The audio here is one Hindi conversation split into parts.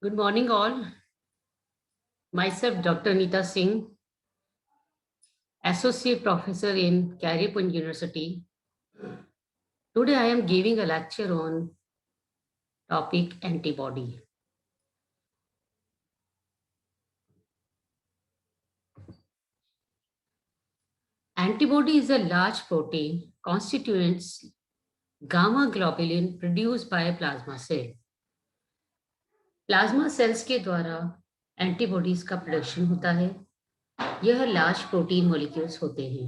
Good morning, all. Myself, Dr. Nita Singh, Associate Professor in Karyapur University. Today, I am giving a lecture on topic antibody. Antibody is a large protein constituents gamma globulin produced by a plasma cell. Plasma cells के द्वारा एंटीबॉडीज का प्रोडक्शन होता है। यह लार्ज प्रोटीन मॉलिक्यूल्स होते हैं।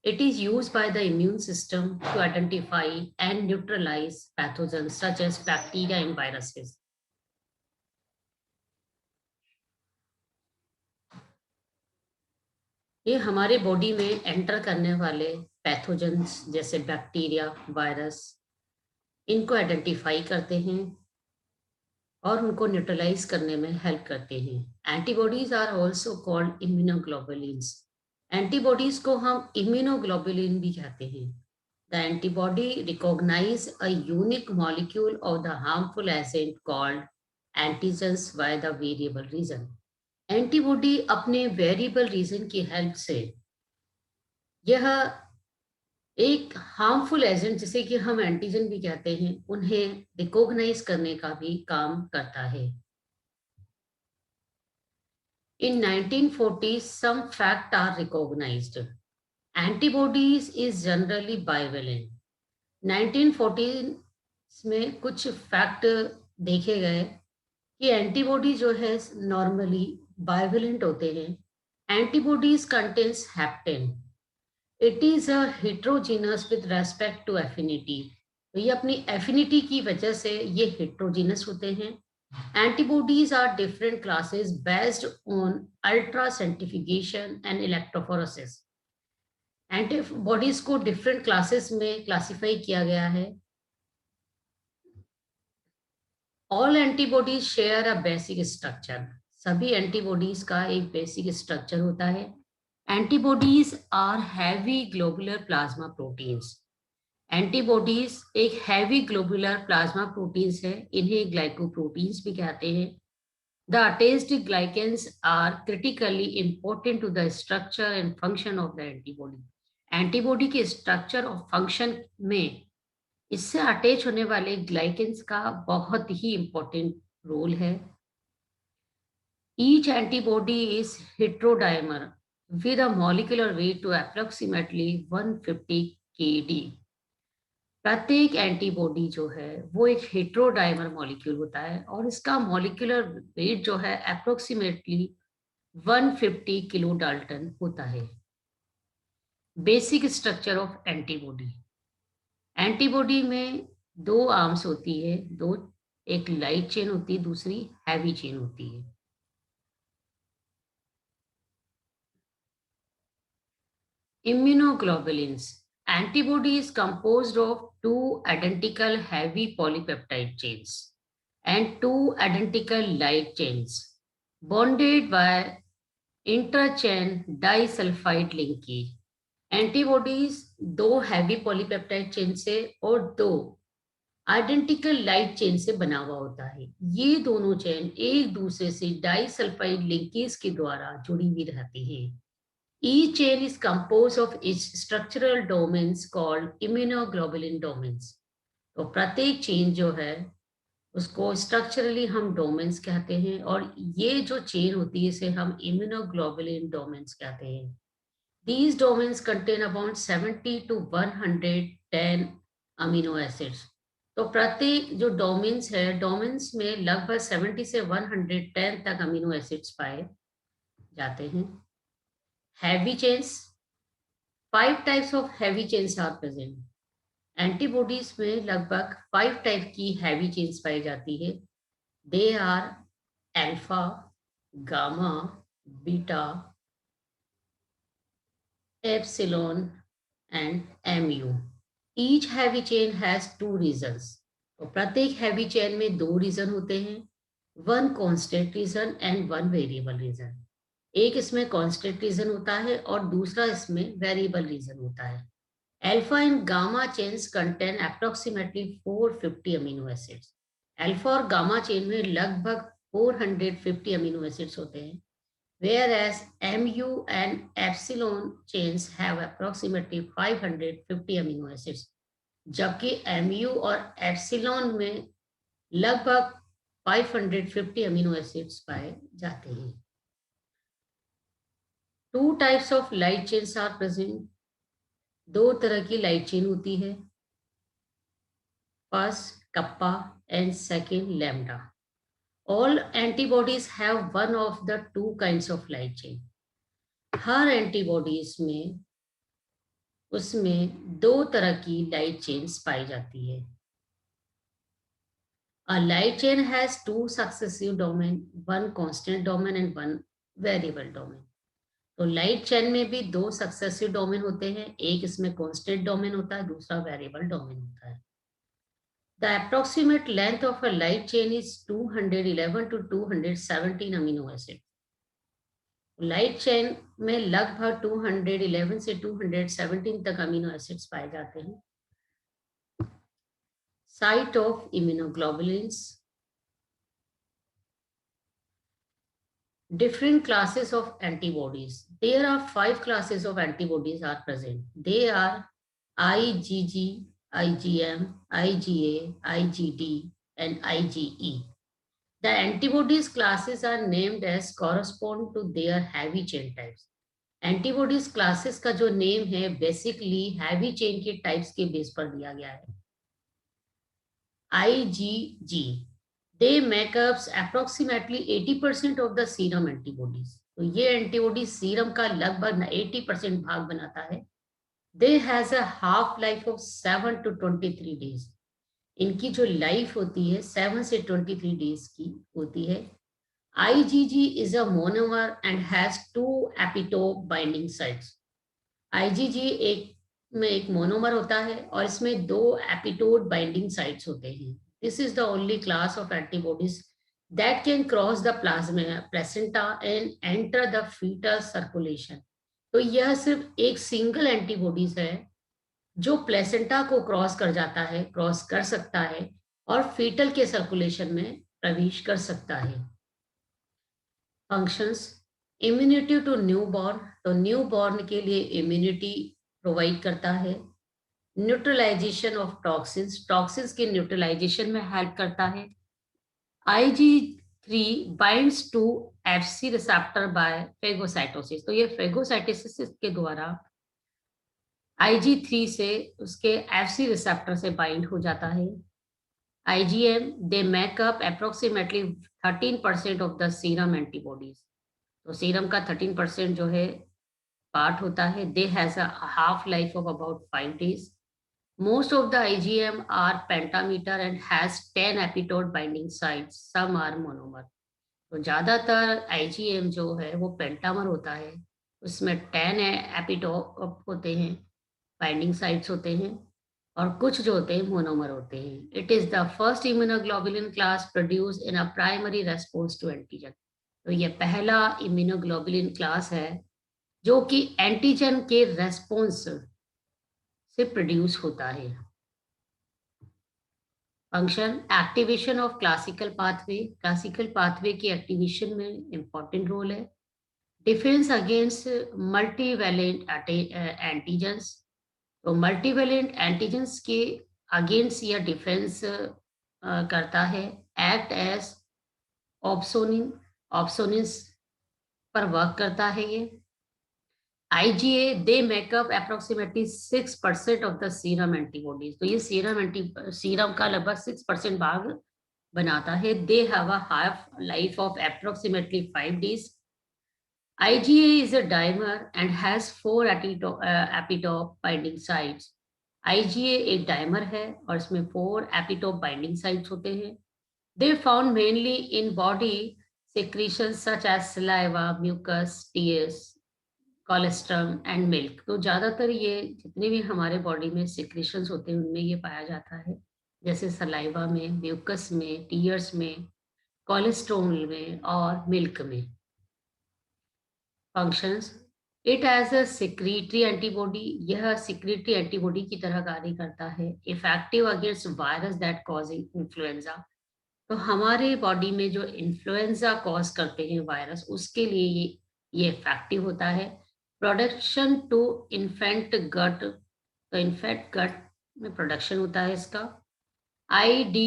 It is used by the immune system to identify and neutralize pathogens such as bacteria and viruses. ये हमारे बॉडी में एंटर करने वाले पैथोजेंस जैसे बैक्टीरिया, वायरस, इनको आइडेंटिफाई करते हैं और उनको न्यूट्रलाइज करने में हेल्प करते हैं। Antibodies are also called immunoglobulins. Antibodies को हम इम्यूनोग्लोबुलिन भी कहते हैं। The antibody recognise a unique molecule of the harmful agent called antigens by the variable region. Antibody अपने वेरिएबल रीजन की हेल्प से यह एक हार्मफुल एजेंट जिसे कि हम एंटीजन भी कहते हैं उन्हें रिकॉग्नाइज करने का भी काम करता है। In 1940s, some facts are recognized. Antibodies is generally bivalent. 1940 में कुछ फैक्ट देखे गए कि एंटीबॉडी जो है नॉर्मली बाइवेलेंट होते हैं। Antibodies contains hapten. It is a heterogeneous with respect to affinity. तो ये अपनी एफिनिटी की वजह से ये हेट्रोजीनस होते हैं। Antibodies are different classes based on ultracentrifugation and electrophoresis. Antibodies को डिफरेंट क्लासेस में क्लासिफाई किया गया है। All antibodies share a basic structure. सभी एंटीबॉडीज का एक बेसिक स्ट्रक्चर होता है। Antibodies are heavy globular plasma proteins. Antibodies एक हैवी ग्लोबुलर प्लाज्मा प्रोटीन्स है। इन्हें ग्लाइकोप्रोटीन्स भी कहते हैं। The attached glycans are critically important to the structure and function of the antibody. Antibody के स्ट्रक्चर और फंक्शन में इससे अटैच होने वाले ग्लाइकेंस का बहुत ही इंपॉर्टेंट रोल है। Each antibody is heterodimer with a molecular weight to approximately 150 kd. प्रत्येक एंटीबॉडी जो है वो एक हेट्रोडाइमर मॉलिक्यूल होता है और इसका मॉलिक्यूलर वेट जो है अप्रोक्सीमेटली 150 किलो डाल्टन होता है। Basic structure of antibody. Antibody में दो आर्म्स होती है, दो, एक लाइट चेन होती है, दूसरी हैवी चेन होती है। Immunoglobulins. Antibody is composed of two identical heavy polypeptide chains and two identical light chains bonded by interchain disulfide linkage. Antibodies दो हैवी पॉलीपेप्टाइड चेन से और दो आइडेंटिकल लाइट चेन से बना हुआ होता है। ये दोनों चेन एक दूसरे से डाइसल्फाइड लिंकेज के द्वारा जुड़ी हुई रहती है। Each chain is composed of its structural domains called immunoglobulin domains. तो प्रत्येक चेन जो है उसको स्ट्रक्चरली हम डोमेन्स कहते हैं और ये जो चेन होती है इसे हम इम्यूनोग्लोबुलिन डोमेन्स कहते हैं। These domains contain about 70 to 110 amino acids. तो प्रत्येक जो डोमेन्स है, डोमेन्स में लगभग 70 से 110 तक अमीनो एसिड्स पाए जाते हैं। Heavy chains, 5 types of heavy chains are present. Antibodies में लगभग 5 टाइप की हैवी चेन्स पाई जाती है। They are alpha, gamma, beta, epsilon and mu. Each heavy chain has 2 regions. तो प्रत्येक हैवी चेन में 2 रीजन होते हैं, 1 constant region and 1 variable region. एक इसमें कांस्टेंट रीजन होता है और दूसरा इसमें वेरिएबल रीजन होता है। Alpha and gamma chains contain approximately 450 amino acids. Alpha और गामा चेन में लगभग 450 अमीनो एसिड्स होते हैं, whereas mu and epsilon chains have approximately 550 amino acids, जबकि mu और एप्सिलॉन में लगभग 550 अमीनो एसिड्स पाए जाते हैं। Two types of light chains are present. दो तरह की लाइट चेन होती है, first kappa and second lambda. All antibodies have one of the two kinds of light chain. हर एंटीबॉडीज में उसमें दो तरह की लाइट चेन्स पाई जाती है। A light chain has two successive domain, one constant domain and one variable domain. तो लाइट चेन में भी दो सक्सेसिव डोमेन होते हैं, एक इसमें कांस्टेंट डोमेन होता है, दूसरा वेरिएबल डोमेन होता है। The approximate length of a light chain is 211 to 217 amino acid. Light chain में लगभग 211 से 217 तक अमीनो एसिड्स पाए जाते हैं। Site of immunoglobulins. Different classes of antibodies. There are 5 classes of antibodies are present. They are IgG, IgM, IgA, IgD, and IgE. The antibodies classes are named as correspond to their heavy chain types. Antibodies classes का जो नेम है बेसिकली हैवी चेन के टाइप्स के बेस पर दिया गया है। IgG, they make up approximately 80% of the serum antibodies. तो ये एंटीबॉडी सीरम का लगभग 80% भाग बनाता है। They has a half life of 7 to 23 days. इनकी जो लाइफ होती है 7 से 23 डेज की होती है। IgG is a monomer and has 2 epitope binding sites. IgG एक मोनोमर होता है और इसमें 2 एपिटोड बाइंडिंग साइट्स होते हैं। This is the only class of antibodies that can cross the placenta and enter the foetal circulation. तो यह सिर्फ एक सिंगल एंटीबॉडीज है जो प्लेसेंटा को क्रॉस कर जाता है, क्रॉस कर सकता है और फीटल के सर्कुलेशन में प्रवेश कर सकता है। फंक्शंस। इम्यूनिटी टू न्यूबॉर्न, तो न्यूबॉर्न के लिए इम्यूनिटी प्रोवाइड करता है। न्यूट्रलाइजेशन ऑफ टॉक्सिन्स, टॉक्सिन्स के न्यूट्रलाइजेशन में हेल्प करता है। IG3 binds to FC receptor by phagocytosis, तो ये फेगोसाइटोसिस के द्वारा IG3 से उसके FC रिसेप्टर से बाइंड हो जाता है। IgM, they make up approximately 13% of the serum antibodies. तो सीरम का 13% जो है पार्ट होता है। They has a half life of about 5 days. Most of the IgM are pentameter and has 10 epitope binding sites. Some are monomer. तो ज्यादातर IgM जो है वो पेंटामर होता है, उसमें 10 एपिटोप होते हैं, बाइंडिंग साइट्स होते हैं, और कुछ जो होते हैं मोनोमर होते हैं। It is the first immunoglobulin class produce in a primary response to antigen. तो ये पहला इम्यूनोग्लोबुलिन क्लास है जो कि एंटीजन के रेस्पॉन्स से प्रोड्यूस होता है। Function. Activation of classical pathway, classical pathway की एक्टिवेशन में इंपॉर्टेंट रोल है। डिफेंस अगेंस्ट मल्टीवैलेंट एंटीजन्स, तो मल्टीवैलेंट एंटीजन्स के अगेंस्ट या डिफेंस करता है। एक्ट एज ऑप्सोनिन, ऑप्सोनिन्स पर वर्क करता है ये। IgA, they make up approximately 6% of the serum antibodies, तो ये सीरम का लगभग 6% भाग बनाता है। They have a half life of approximately 5 days. IgA is a dimer and has 4 epitope binding sites. IgA एक डाइमर है और इसमें 4 epitope binding sites होते हैं। They found mainly in body secretions such as saliva, mucus, tears, colostrum and milk. तो ज़्यादातर ये जितने भी हमारे बॉडी में सिक्रेशंस होते हैं उनमें ये पाया जाता है, जैसे सलाइवा में, म्यूकस में, टीयर्स में, कोलेस्ट्रॉल में और मिल्क में। Functions. It as a secretory antibody, यह सिक्रीटरी एंटीबॉडी की तरह कार्य करता है। Effective against virus that causing influenza, तो हमारे बॉडी में जो इन्फ्लुएंजा कॉज करते हैं वायरस, उसके लिए ये इफेक्टिव होता है। प्रोडक्शन टू इन्फेंट गट, तो इन्फेंट गट में प्रोडक्शन होता है इसका। IgD,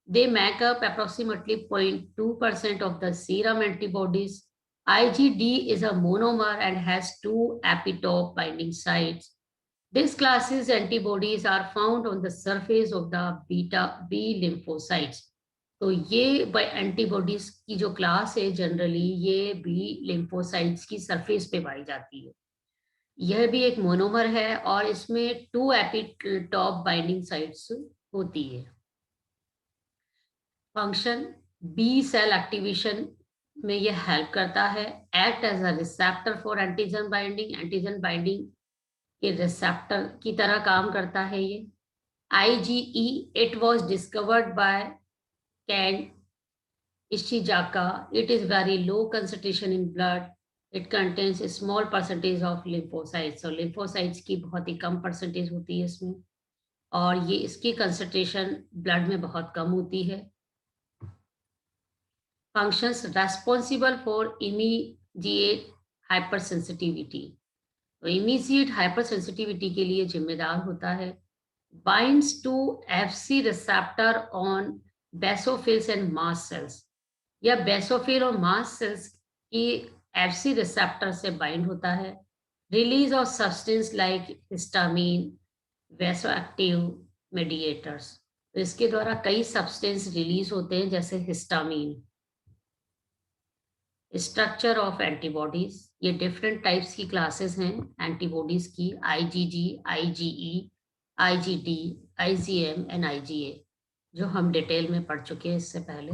they make up approximately 0.2% of the serum antibodies. IgD is a monomer and has two epitope binding sites. This class's antibodies are found on the surface of the beta B lymphocytes. तो ये एंटीबॉडीज की जो क्लास है जनरली ये बी लिम्फोसाइट्स की सरफेस पे पाई जाती है। यह भी एक मोनोमर है और इसमें 2 एपिटॉप बाइंडिंग साइट्स होती है। फंक्शन बी सेल एक्टिवेशन में यह हेल्प करता है। Act as a receptor for antigen binding के रिसेप्टर की तरह काम करता है ये। IgE, it was discovered by कैन Ishijaka. It is very low concentration in blood. It contains a small percentage of lymphocytes. So lymphocytes की बहुत ही कम परसेंटेज होती है इसमें और ये इसकी कंसंट्रेशन ब्लड में बहुत कम होती है। Functions responsible for immediate hypersensitivity, तो इमीडिएट हाइपरसेंसिटिविटी के लिए जिम्मेदार होता है। Binds to FC receptor on basophils and mast cells, या बेसोफिल और मास्ट सेल्स की FC रिसेप्टर से बाइंड होता है। Release of substance like histamine, vasoactive mediators, तो इसके द्वारा कई सब्सटेंस रिलीज होते हैं जैसे हिस्टामीन। स्ट्रक्चर ऑफ एंटीबॉडीज, ये डिफरेंट टाइप्स की क्लासेस हैं एंटीबॉडीज की। IgG, IgE, IgD, IgM and IgA, जो हम डिटेल में पढ़ चुके हैं इससे पहले।